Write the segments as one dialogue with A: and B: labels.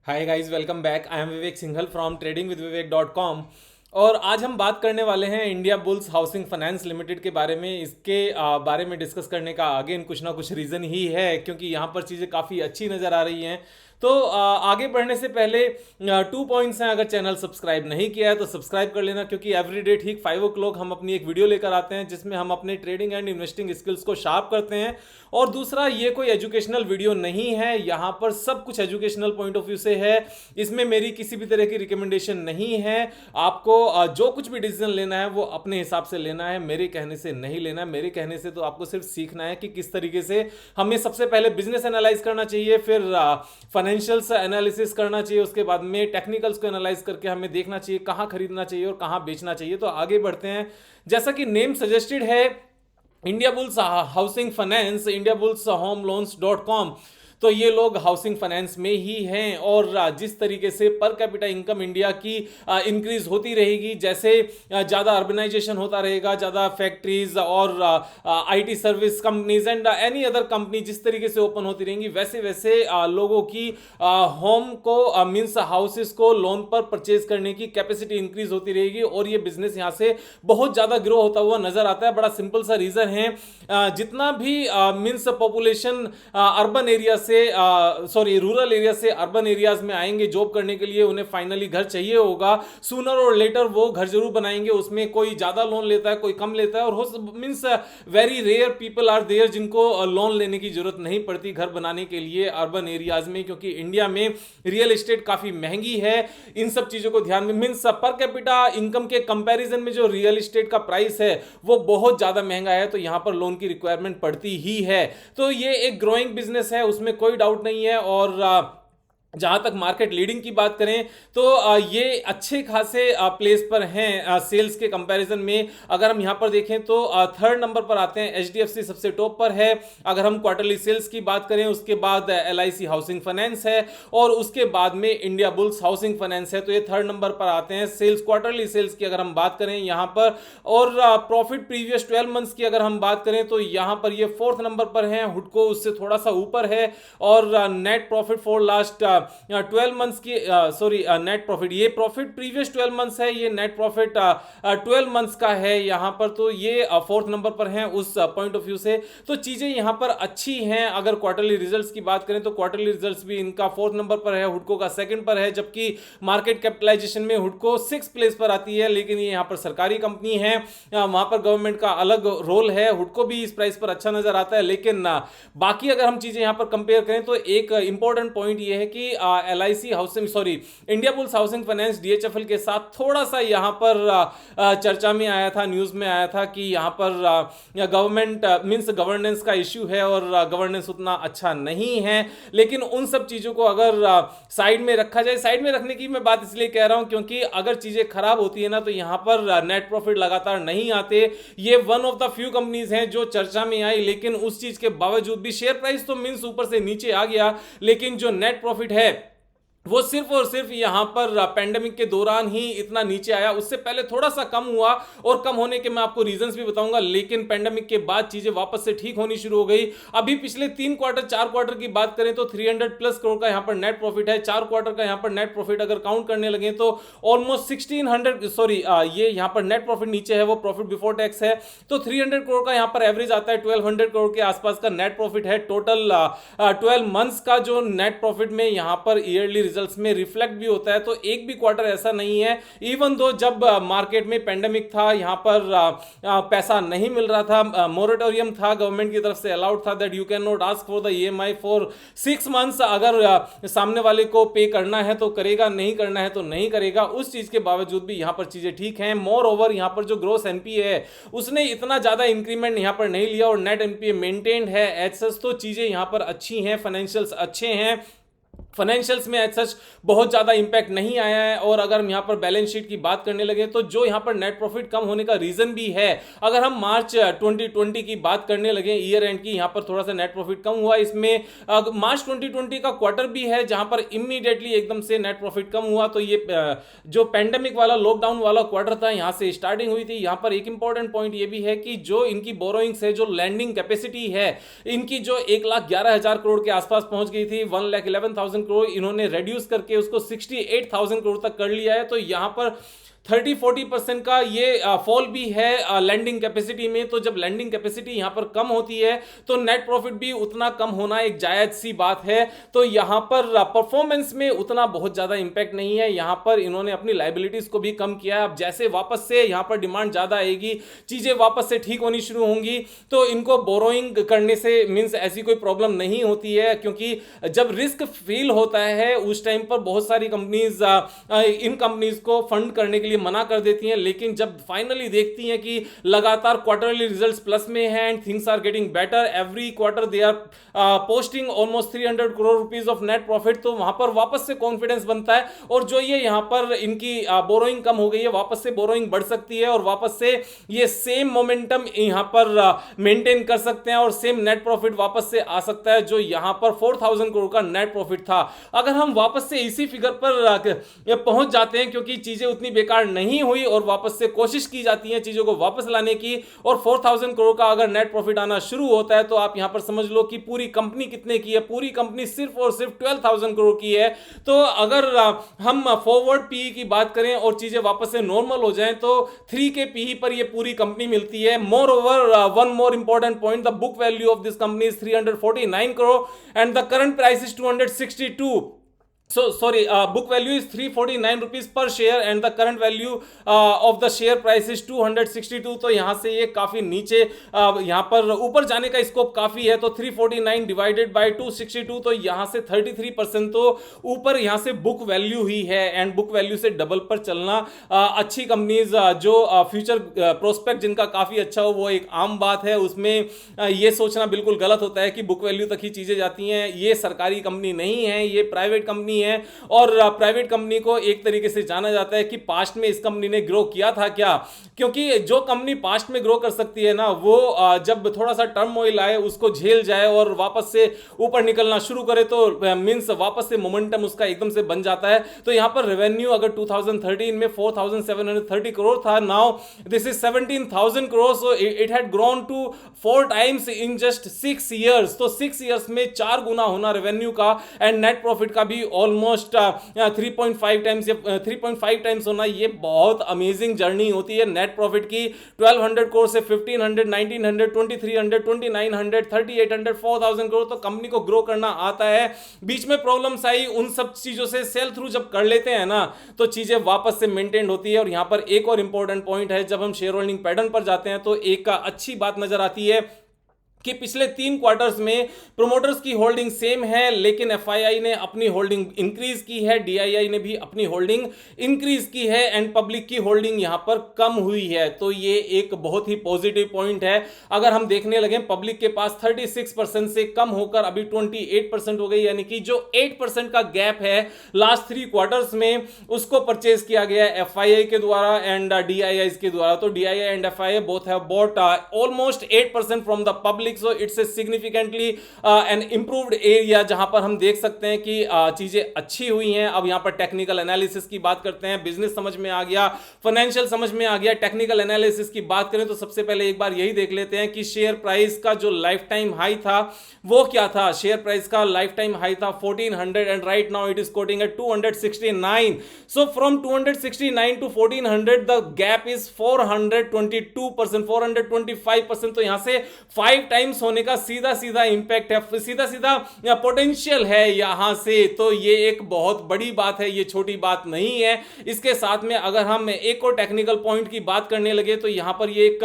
A: Hi guys, welcome back. I am Vivek Singhal from tradingwithvivek.com। और आज हम बात करने वाले हैं India bulls housing finance limited के बारे में। इसके बारे में डिस्कस करने का अगेन कुछ ना कुछ रीज़न ही है, क्योंकि यहाँ पर चीज़ें काफ़ी अच्छी नज़र आ रही हैं। तो आगे बढ़ने से पहले 2 पॉइंट्स हैं। अगर चैनल सब्सक्राइब नहीं किया है तो सब्सक्राइब कर लेना, क्योंकि एवरीडे ठीक 5 o'clock हम अपनी एक वीडियो लेकर आते हैं जिसमें हम अपने ट्रेडिंग एंड इन्वेस्टिंग स्किल्स को शार्प करते हैं। और दूसरा, ये कोई एजुकेशनल वीडियो नहीं है, यहाँ पर सब कुछ एजुकेशनल पॉइंट ऑफ व्यू से है। इसमें मेरी किसी भी तरह की रिकमेंडेशन नहीं है। आपको जो कुछ भी डिसीजन लेना है वो अपने हिसाब से लेना है, मेरे कहने से नहीं लेना है। मेरे कहने से तो आपको सिर्फ सीखना है कि किस तरीके से हमें सबसे पहले बिजनेस एनालाइज करना चाहिए, फिर फाइनेंशियल्स एनालिसिस करना चाहिए, उसके बाद में टेक्निकल्स को एनालाइज करके हमें देखना चाहिए कहाँ खरीदना चाहिए और कहाँ बेचना चाहिए। तो आगे बढ़ते हैं। जैसा कि नेम सजेस्टेड है, India bulls housing finance, India bulls home loans .com, तो ये लोग हाउसिंग फाइनेंस में ही हैं। और जिस तरीके से पर कैपिटा इनकम इंडिया की इंक्रीज होती रहेगी, जैसे ज़्यादा अर्बनाइजेशन होता रहेगा, ज़्यादा फैक्ट्रीज और IT service companies and any other company जिस तरीके से ओपन होती रहेंगी, वैसे वैसे लोगों की होम को मीन्स हाउसेस को लोन पर परचेज करने की कैपेसिटी इंक्रीज होती रहेगी और ये बिजनेस यहाँ से बहुत ज़्यादा ग्रो होता हुआ नजर आता है। बड़ा सिंपल सा रीज़न है, जितना भी मीन्स पॉपुलेशन अर्बन एरिया से रूरल एरिया से अर्बन एरियाज में आएंगे जॉब करने के लिए, उन्हें फाइनली घर चाहिए होगा। सूनर और लेटर वो घर जरूर बनाएंगे। उसमें कोई ज्यादा लोन लेता है, कोई कम लेता है, और means very rare people are there जिनको लोन लेने की जरूरत नहीं पड़ती घर बनाने के लिए अर्बन एरियाज में, क्योंकि इंडिया में रियल एस्टेट काफी महंगी है। इन सब चीजों को ध्यान में, मीन्स पर कैपिटा इनकम के कंपैरिजन में जो रियल एस्टेट का प्राइस है वो बहुत ज्यादा महंगा है, तो यहां पर लोन की रिक्वायरमेंट पड़ती ही है। तो ये एक ग्रोइंग बिजनेस है, उसमें कोई डाउट नहीं है। और जहां तक मार्केट लीडिंग की बात करें तो ये अच्छे खासे प्लेस पर हैं सेल्स के कंपैरिजन में। अगर हम यहां पर देखें तो थर्ड नंबर पर आते हैं, एचडीएफसी सबसे टॉप पर है। अगर हम क्वार्टरली सेल्स की बात करें, उसके बाद एलआईसी हाउसिंग फाइनेंस है और उसके बाद में इंडिया बुल्स हाउसिंग फाइनेंस है। तो ये थर्ड नंबर पर आते हैं सेल्स, क्वार्टरली सेल्स की अगर हम बात करें यहां पर। और प्रॉफिट प्रीवियस 12 मंथ्स की अगर हम बात करें तो यहां पर ये फोर्थ नंबर पर है, हुडको उससे थोड़ा सा ऊपर है। और net profit for last 12 months की नेट प्रॉफिट, ये प्रॉफिट प्रीवियस 12 मंथ्स है, ये नेट प्रॉफिट 12 मंथ्स का है यहां पर। तो ये फोर्थ नंबर पर है उस पॉइंट ऑफ व्यू से। तो चीजें यहां पर अच्छी हैं। अगर क्वार्टरली रिजल्ट्स की बात करें तो क्वार्टरली रिजल्ट्स भी इनका फोर्थ नंबर पर है, हुडको का सेकंड पर है, जबकि मार्केट कैपिटलाइजेशन में हुडको 6 प्लेस पर आती है। लेकिन ये यहां पर सरकारी कंपनी है, वहां पर गवर्नमेंट का अलग रोल है। हुडको भी इस प्राइस पर अच्छा नजर आता है, लेकिन बाकी अगर हम चीजें यहां पर कंपेयर करें तो एक इंपॉर्टेंट पॉइंट ये है कि LIC housing India bulls housing finance DHFL के साथ थोड़ा सा यहां पर चर्चा में आया था, न्यूज में आया था कि यहां पर गवर्नमेंट मींस गवर्नेंस का इश्यू है और गवर्नेंस उतना अच्छा नहीं है। लेकिन उन सब चीजों को अगर साइड में रखा जाए, साइड में रखने की मैं बात इसलिए कह रहा हूं क्योंकि अगर चीजें खराब होती है ना तो यहां पर नेट प्रॉफिट लगातार नहीं आते। ये one of the few companies हैं जो चर्चा में आई, लेकिन उस चीज के बावजूद भी शेयर प्राइस तो मींस ऊपर से नीचे आ गया, लेकिन जो नेट प्रॉफिट है वो सिर्फ और सिर्फ यहां पर पैंडेमिक के दौरान ही इतना नीचे आया। उससे पहले थोड़ा सा कम हुआ और कम होने के मैं आपको रीजंस भी बताऊंगा, लेकिन पैंडेमिक के बाद चीजें वापस से ठीक होनी शुरू हो गई। अभी पिछले 4 क्वार्टर की बात करें तो 300+ करोड़ का यहां पर नेट प्रॉफिट है। 4 क्वार्टर का यहां पर नेट प्रॉफिट अगर काउंट करने लगे तो ऑलमोस्ट 1600 ये यहां पर नेट प्रॉफिट नीचे है, वो प्रॉफिट बिफोर टैक्स है। तो 300 करोड़ का यहां पर एवरेज आता है, 1200 करोड़ के आसपास का नेट प्रॉफिट है। टोटल 12 मंथ्स का जो नेट प्रॉफिट में यहां पर ईयरली रिजल्ट्स में रिफ्लेक्ट भी होता है। तो एक भी क्वार्टर ऐसा नहीं है, इवन दो जब मार्केट में पेंडेमिक था, यहां पर पैसा नहीं मिल रहा था, मोरेटोरियम था गवर्नमेंट की तरफ से, अलाउड था that you can not ask for the EMI for 6 months. अगर सामने वाले को पे करना है तो करेगा, नहीं करना है तो नहीं करेगा। उस चीज के बावजूद भी यहां पर चीजें ठीक हैं। मोर ओवर यहां पर जो ग्रोस एनपीए है उसने इतना ज्यादा इंक्रीमेंट यहां पर नहीं लिया और नेट एनपीए मेंटेन्ड है एज सच। तो चीजें यहां पर अच्छी हैं, फाइनेंशियल्स अच्छे हैं, फाइनेंशियल्स में एज सच बहुत ज़्यादा इंपैक्ट नहीं आया है। और अगर हम यहाँ पर बैलेंस शीट की बात करने लगे तो जो यहाँ पर नेट प्रॉफिट कम होने का रीज़न भी है, अगर हम मार्च 2020 की बात करने लगे ईयर एंड की, यहाँ पर थोड़ा सा नेट प्रॉफिट कम हुआ। इसमें मार्च 2020 का क्वार्टर भी है जहाँ पर इमीडिएटली एकदम से नेट प्रॉफिट कम हुआ। तो ये जो पैंडेमिक वाला लॉकडाउन वाला क्वार्टर था, यहाँ से स्टार्टिंग हुई थी। यहाँ पर एक इंपॉर्टेंट पॉइंट ये भी है कि जो इनकी बोरोइंग्स है, जो लैंडिंग कैपेसिटी है इनकी, जो 1,11,000 करोड़ के आसपास पहुंच गई थी, 1,11,000 68,000 करोड़, इन्होंने रेड्यूस करके उसको 68,000 करोड़ तक कर लिया है। तो यहां पर 30-40% का ये फॉल भी है लैंडिंग कैपेसिटी में। तो जब लैंडिंग कैपेसिटी यहां पर कम होती है तो नेट प्रॉफिट भी उतना कम होना एक जायज सी बात है। तो यहां पर परफॉर्मेंस में उतना बहुत ज्यादा इंपैक्ट नहीं है। यहां पर इन्होंने अपनी लाइबिलिटीज को भी कम किया है। अब जैसे वापस से यहां पर डिमांड ज्यादा आएगी, चीजें वापस से ठीक होनी शुरू होंगी, तो इनको बोरोइंग करने से मींस ऐसी कोई प्रॉब्लम नहीं होती है, क्योंकि जब रिस्क फील होता है उस टाइम पर बहुत सारी कंपनीज इन कंपनीज को फंड करने के लिए मना कर देती हैं। लेकिन जब फाइनली देखती हैं कि लगातार क्वार्टरली रिजल्ट्स प्लस में हैं and things are getting better, every quarter they are posting almost 300 crore rupees of net profit, तो वहां पर वापस से कॉन्फिडेंस बनता है। और जो ये यहां पर इनकी बोरोइंग कम हो गई है, वापस से बोरोइंग बढ़ सकती है और वापस से ये सेम मोमेंटम यहां पर मेंटेन कर सकते हैं और सेम नेट प्रॉफिट वापस से आ सकता है जो यहां पर 4,000 करोड़ का नेट प्रॉफिट था। अगर हम वापस से इसी फिगर पर पहुंच जाते हैं, क्योंकि चीजें उतनी बेकार नहीं हुई और वापस से कोशिश की जाती है चीजों को वापस लाने की, और 4,000 करोड़ का अगर नेट प्रॉफिट आना शुरू होता है, तो आप यहां पर समझ लो कि पूरी कंपनी कितने की है। पूरी कंपनी सिर्फ और सिर्फ 12,000 करोड़ की है। तो अगर हम फॉरवर्ड पीई की बात करें और चीजें वापस से नॉर्मल हो जाएं, तो 3 के पीई पर ये पूरी कंपनी मिलती है। More over, one more important point, the book value of this company is 349 crore and the current price is 262। book value is 349 rupees per share and the current value of the share price is 262। तो यहां से ये काफी नीचे, यहां पर ऊपर जाने का स्कोप काफी है। तो 349 डिवाइडेड बाय 262, तो यहां से 33% तो ऊपर यहां से बुक वैल्यू ही है। एंड बुक वैल्यू से डबल पर चलना अच्छी कंपनीज जो फ्यूचर प्रोस्पेक्ट जिनका काफी अच्छा हो, वो एक आम बात है। उसमें ये सोचना बिल्कुल गलत होता है कि बुक वैल्यू तक ही चीजें जाती हैं। ये सरकारी कंपनी नहीं है, ये प्राइवेट कंपनी है। और प्राइवेट कंपनी को एक तरीके से जाना जाता है कि पास्ट में इस कंपनी ने ग्रो किया था क्या, क्योंकि जो कंपनी पास्ट में ग्रो कर सकती है ना, वो जब थोड़ा सा टर्मोइल आए उसको झेल जाए और वापस से ऊपर निकलना शुरू करे, तो मींस वापस से मोमेंटम उसका एकदम से बन जाता है। तो यहां पर रेवेन्यू अगर 2013 में 4,730 करोड़ था, now this is 17,000 crore. So it had grown to 4 times in just 6 years. तो 6 ईयर्स में 4 गुना होना रेवेन्यू का, एंड नेट प्रॉफिट का भी ऑलमोस्ट 3.5 टाइम्स या 3.5 टाइम्स होना। ये बहुत अमेजिंग जर्नी होती है नेट प्रॉफिट की। 1200 करोड़ से 1500, 1900, 2300, 2900, 3800, 4000 करोड़। तो कंपनी को ग्रो करना आता है। बीच में प्रॉब्लम्स आई, उन सब चीजों से सेल थ्रू जब कर लेते हैं ना, तो चीजें वापस से मेंटेन होती है। और यहां पर एक और इंपॉर्टेंट पॉइंट है, जब हम शेयर होल्डिंग पैटर्न पर जाते हैं तो एक अच्छी बात नजर आती है कि पिछले 3 क्वार्टर्स में प्रोमोटर्स की होल्डिंग सेम है, लेकिन एफआईआई ने अपनी होल्डिंग इंक्रीज की है, डीआईआई ने भी अपनी होल्डिंग इंक्रीज की है, एंड पब्लिक की होल्डिंग यहां पर कम हुई है। तो ये एक बहुत ही पॉजिटिव पॉइंट है। अगर हम देखने लगे, पब्लिक के पास 36% से कम होकर अभी 28% हो गई, यानी कि जो 8% का गैप है लास्ट 3 क्वार्टर्स में, उसको परचेज किया गया एफआईआई के द्वारा एंड डीआईआई के द्वारा। तो DII and FII both have bought almost 8% from the public. So it's a significantly an improved area, जहां पर हम देख सकते हैं कि चीजें अच्छी हुई हैं। अब यहां पर टेक्निकल एनालिसिस की बात करते हैं। बिजनेस समझ में आ गया, फाइनेंशियल समझ में आ गया, टेक्निकल एनालिसिस की बात करें तो सबसे पहले एक बार यही देख लेते हैं कि शेयर प्राइस का जो लाइफ टाइम हाई था वो क्या था। शेयर प्राइस का लाइफ टाइम हाई था 1400 and right now it is quoting at 269। So from 269 to 1400 the gap is 422%, 425%। तो यहां से 5 टाइम्स होने का सीधा सीधा इंपैक्ट है, सीधा सीधा पोटेंशियल है यहां से। तो ये एक बहुत बड़ी बात है, ये छोटी बात नहीं है। इसके साथ में अगर हम एक और टेक्निकल पॉइंट की बात करने लगे, तो यहां पर ये एक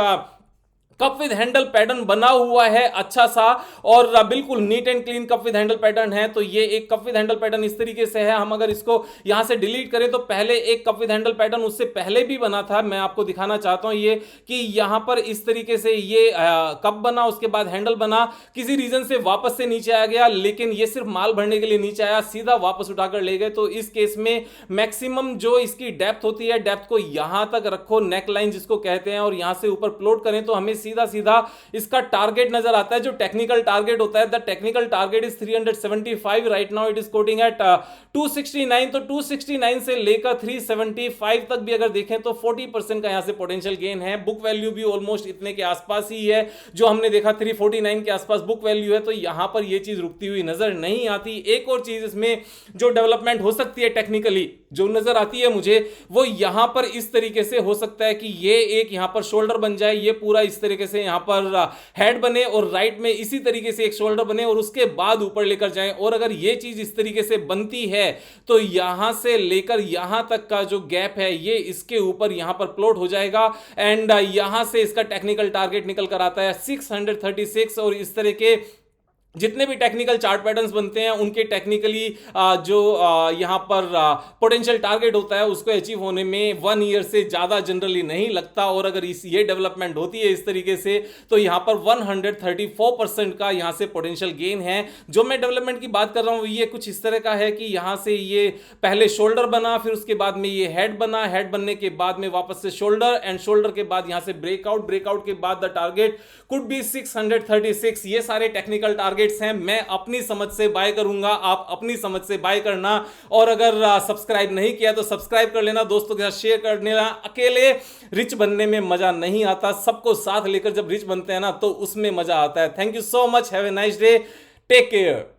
A: कप विद हैंडल पैटर्न बना हुआ है अच्छा सा, और बिल्कुल neat and clean cup with handle pattern है। तो ये एक कप विद हैंडल पैटर्न इस तरीके से है। हम अगर इसको यहां से डिलीट करें तो पहले एक कप विद हैंडल पैटर्न उससे पहले भी बना था। मैं आपको दिखाना चाहता हूं ये कि यहां पर इस तरीके से ये कप बना, उसके बाद हैंडल बना, किसी रीजन से वापस से नीचे आ गया, लेकिन ये सिर्फ माल भरने के लिए नीचे आया, सीधा वापस उठाकर ले गए। तो इस केस में मैक्सिमम जो इसकी डेप्थ होती है, डेप्थ को यहां तक रखो, नेक लाइन जिसको कहते हैं, और यहां से ऊपर प्लॉट करें तो हमें सीधा सीधा इसका टारगेट नजर आता है, जो टेक्निकल टारगेट होता है। The technical target is 375, right now it is quoting at 269। तो 269 से लेकर 375 तक भी अगर देखें तो 40% का यहां से पोटेंशियल गेन है। बुक वैल्यू भी ऑलमोस्ट इतने के आसपास ही है, जो हमने देखा 349 के आसपास बुक वैल्यू है। तो यहां पर यह चीज रुकती हुई नजर नहीं आती। एक और चीज इसमें जो डेवलपमेंट हो सकती है टेक्निकली जो नजर आती है मुझे, वो यहां पर इस तरीके से हो सकता है कि ये एक यहां पर शोल्डर बन जाए, ये पूरा इस तरीके से यहां पर हेड बने और राइट में इसी तरीके से एक शोल्डर बने और उसके बाद ऊपर लेकर जाएं। और अगर ये चीज इस तरीके से बनती है तो यहां से लेकर यहां तक का जो गैप है ये इसके ऊपर यहां पर प्लॉट हो जाएगा एंड यहां से इसका टेक्निकल टारगेट निकल कर आता है 636। और इस तरह के जितने भी टेक्निकल चार्ट पैटर्न्स बनते हैं उनके टेक्निकली जो यहां पर पोटेंशियल टारगेट होता है उसको अचीव होने में 1 ईयर से ज्यादा जनरली नहीं लगता। और अगर ये डेवलपमेंट होती है इस तरीके से तो यहां पर 134% का यहां से पोटेंशियल गेन है। जो मैं डेवलपमेंट की बात कर रहा हूं ये कुछ इस तरह का है कि यहां से ये पहले शोल्डर बना, फिर उसके बाद में ये हेड बना, हेड बनने के बाद में वापस से शोल्डर एंड शोल्डर के बाद यहां से ब्रेकआउट, ब्रेकआउट के बाद द टारगेट कुड बी 636। ये सारे टेक्निकल टारगेट्स हैं। मैं अपनी समझ से बाय करूंगा, आप अपनी समझ से बाय करना। और अगर सब्सक्राइब नहीं किया तो सब्सक्राइब कर लेना, दोस्तों के साथ शेयर कर लेना। अकेले रिच बनने में मजा नहीं आता, सबको साथ लेकर जब रिच बनते हैं ना तो उसमें मजा आता है। Thank you so much, have a nice day, take care.